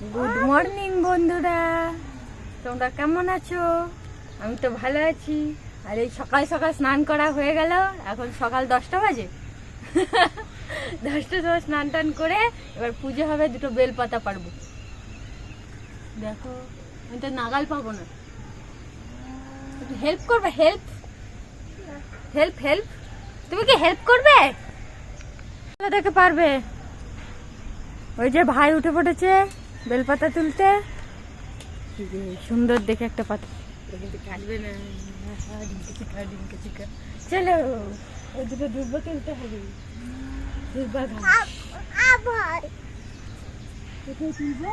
Good morning বন্ধুরা, তোমরা কেমন আছো? আমি তো ভালো আছি। আর এই সকাল সকাল স্নান করা হয়ে গেল। এখন সকাল 10টা বাজে। 10টার সময় স্নান টান করে এবার পুজো হবে, দুটো বেলপাতা পারবো। দেখো আমি তো নাগাল পাবো না। একটু হেল্প করবে? হেল্প হেল্প হেল্প তুমি কি হেল্প করবে? দেখে পারবে। ওই যে ভাই উঠে পড়েছে বেলপাতা তুলতে। সুন্দর দেখে একটা পাতা, কিন্তু কাটবে না। চলো, ওই দুটো দুর্বা তুলতে হবে। দুর্বা ঘাস কোথায় তুলবো?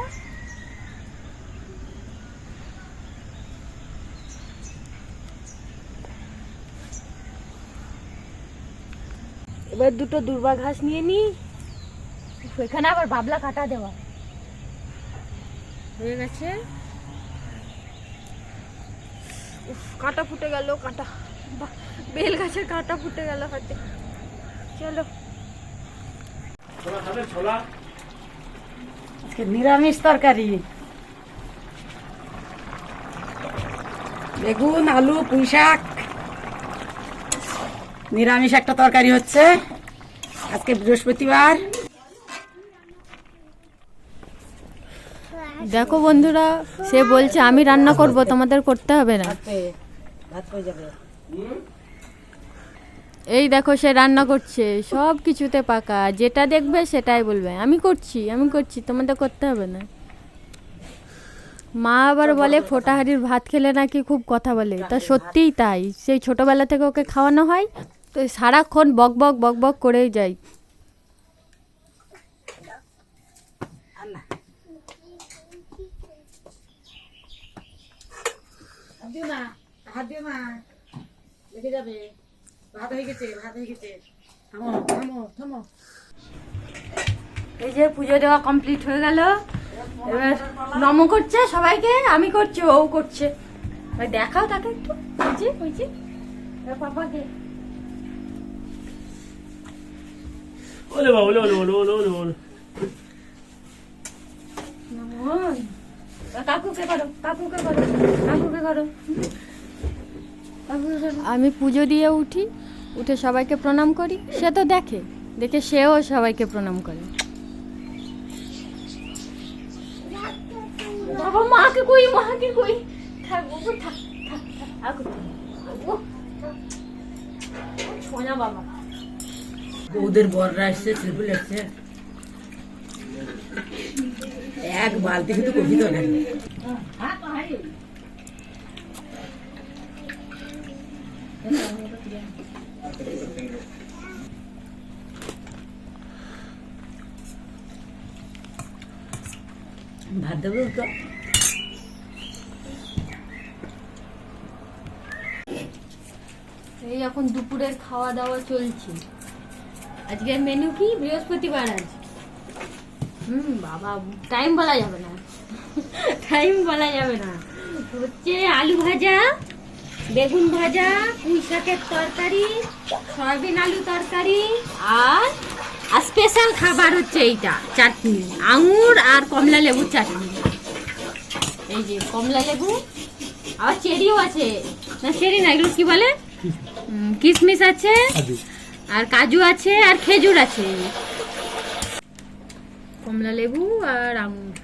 এবার দুটো দুর্বা ঘাস নিয়ে নি। এখানে আবার বাবলা কাটা দেওয়া হয়ে গেছে। কাঁটা ফুটে গেল, কাঁটা বেল গাছের কাঁটা ফুটে গেল হাতে। চলো, নিরামিষ তরকারি, বেগুন আলু পুঁই শাক, নিরামিষ একটা তরকারি হচ্ছে। আজকে বৃহস্পতিবার। দেখো বন্ধুরা, সে বলছে আমি রান্না করব, তোমাদের করতে হবে না। এই দেখো সে রান্না করছে, সব কিছুতে পাকা। যেটা দেখবে সেটাই বলবে আমি করছি আমি করছি, তোমাদের করতে হবে না। মা আবার বলে ফোটা হাঁড়ির ভাত খেলে নাকি খুব কথা বলে। তা সত্যিই তাই। সেই ছোটবেলা থেকে ওকে খাওয়ানো হয়, তো সারাক্ষণ বক বক বক বক করেই যায়। হাত দিও না, লেগে যাবে। ভাত হয়ে গেছে, ভাত হয়ে গেছে। থামো থামো থামো। এই যে পুজো দেওয়া কমপ্লিট হয়ে গেল। এবার নম করছে সবাইকে, আমি করছি, ও করছে। ওই দেখাও তাকে একটু, ওই যে পাপাকে। ওলে বাবা, ওলে ওলে ওলে ওলে ওলে ওলে। কাকুকে করো, কাকুকে করো, কাকুকে করো। আমি পুজো দিয়ে উঠি, উঠে সবাইকে প্রণাম করি। সে তো দেখে, দেখে সেও সবাইকে প্রণাম করে। বাবা মাকে কই, মাকে কই। থাক বাবু, থাক থাক থাক। সোনা বাবা, ওদের বররা এসছে, ত্রিপুল এসছে। এক বালতি কিন্তু কফি তো নাই। ভাত দেবো তো। এই এখন দুপুরের খাওয়া দাওয়া চলছে। আজকের মেনু কি? বৃহস্পতিবার আজ। বাবা টাইম বলা যাবে না, টাইম বলা যাবে না। হচ্ছে আলু ভাজা, বেগুন ভাজা, পুঁই শাকের তরকারি, সয়াবিন আলু তরকারি, আর স্পেশাল খাবার হচ্ছে এইটা, চাটনি, আঙুর আর কমলা লেবুর চাটনি। এই যে কমলা লেবু, আবার চেরিও আছে। না চেরি না, এগুলো কি বলে, কিশমিশ আছে, আর কাজু আছে, আর খেজুর আছে। কমলা লেবু আর আঙুর।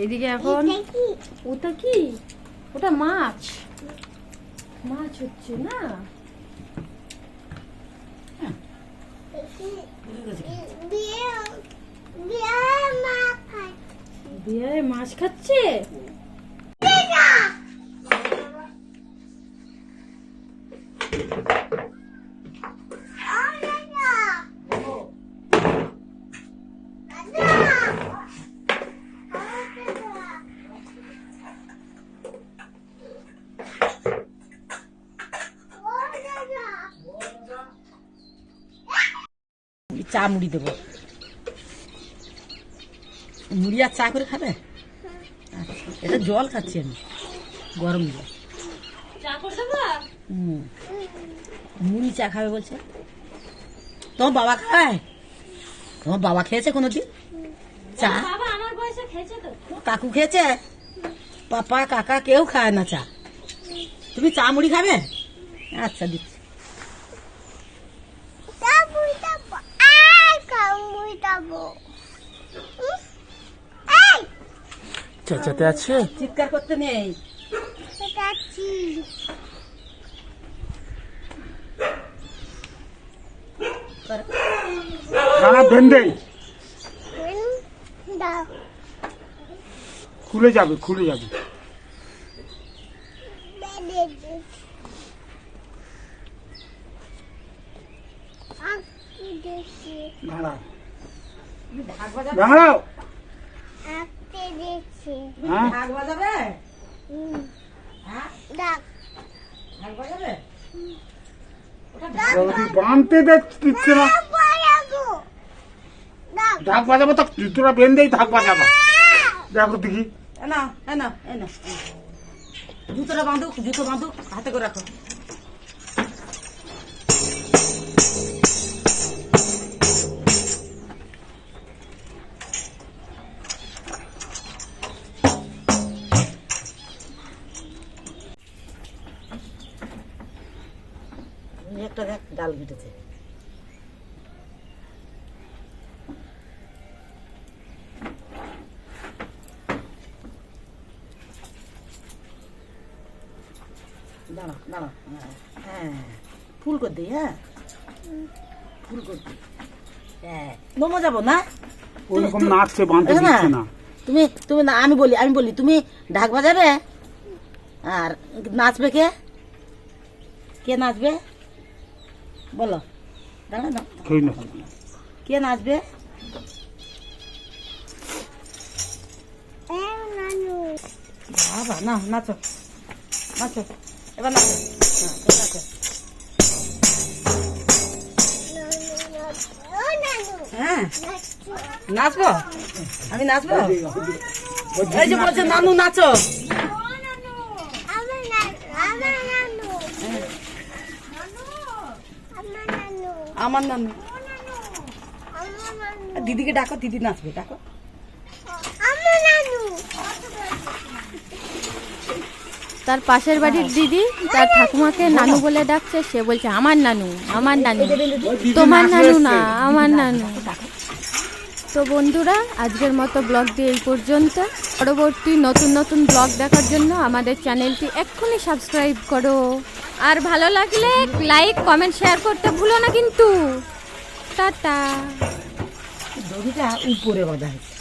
এইদিকে এখন ওটা কি, ওটা মাছ, মাছ হচ্ছে না। বিয়ে মাছ খাচ্ছে। চা মুড়ি দেবো। মুড়ি আর চা করে খাবে? এটা জল খাচ্ছি আমি, গরম জল। মুড়ি চা খাবে বলছে। তোমার বাবা খায়? তোমার বাবা খেয়েছে কোনোদিন চা? বাবা আমার বয়সে খেয়েছে তো। কাকু খেয়েছে? পাপা কাকা কেউ খায় না চা। তুমি চা মুড়ি খাবে? আচ্ছা দিচ্ছি। চেঁচাতে আছে। চিৎকার করতে নেই। দাঁড়া বেঁধে খুলে যাবে, খুলে যাবে। দাঁড়াও, ঢাক বাজাবে? দাঁড়াও। তুমি হ্যাঁ? ঢাক বাজাবে? হ্যাঁ? ঢাক বাজাবে? বাঁধতে দিচ্ছে না। ঢাক বাজাবো তো জুতোটা বেঁধেই ঢাক বাজাবো। দেখো দেখি। না না না, জুতোটা বাঁধুক, জুতো বাঁধুক, হাতে করে রাখো। একটা দেখ ডাল ঘেটেছে। দাঁড়া দাঁড়া, হ্যাঁ ফুল করে দিই। হ্যাঁ ফুল করে দিই। হ্যাঁ মোমো যাবো না? ওরকম নাচছে, বাঁধতে না, দিচ্ছে না। তুমি তুমি না, আমি বলি তুমি ঢাক বাজাবে আর নাচবে কে? কে নাচবে বলো? দাঁড়া না, খেয়ে না। কে নাচবে? বাবা না, নাচো নাচো, এবার নাচো। হ্যাঁ, এবার নাচো। হ্যাঁ নাচবো, আমি নাচবো। এই যে বলছে নানু নাচো। আমার নানু। দিদিকে ডাকো, দিদি নাচবে, ডাকো। তার পাশের বাড়ির দিদি তার ঠাকুমাকে নানু বলে ডাকছে, সে বলছে আমার নানু, আমার নানু। তোমার নানু না, আমার নানু। তো বন্ধুরা, আজকের মতো ব্লগটি এই পর্যন্ত। পরবর্তী নতুন নতুন ব্লগ দেখার জন্য আমাদের চ্যানেলটি এক্ষুনি সাবস্ক্রাইব করো। আর ভালো লাগলে লাইক, কমেন্ট, শেয়ার করতে ভুলো না কিন্তু। টাটা। দড়িটা উপরে বাঁধা হয়েছে।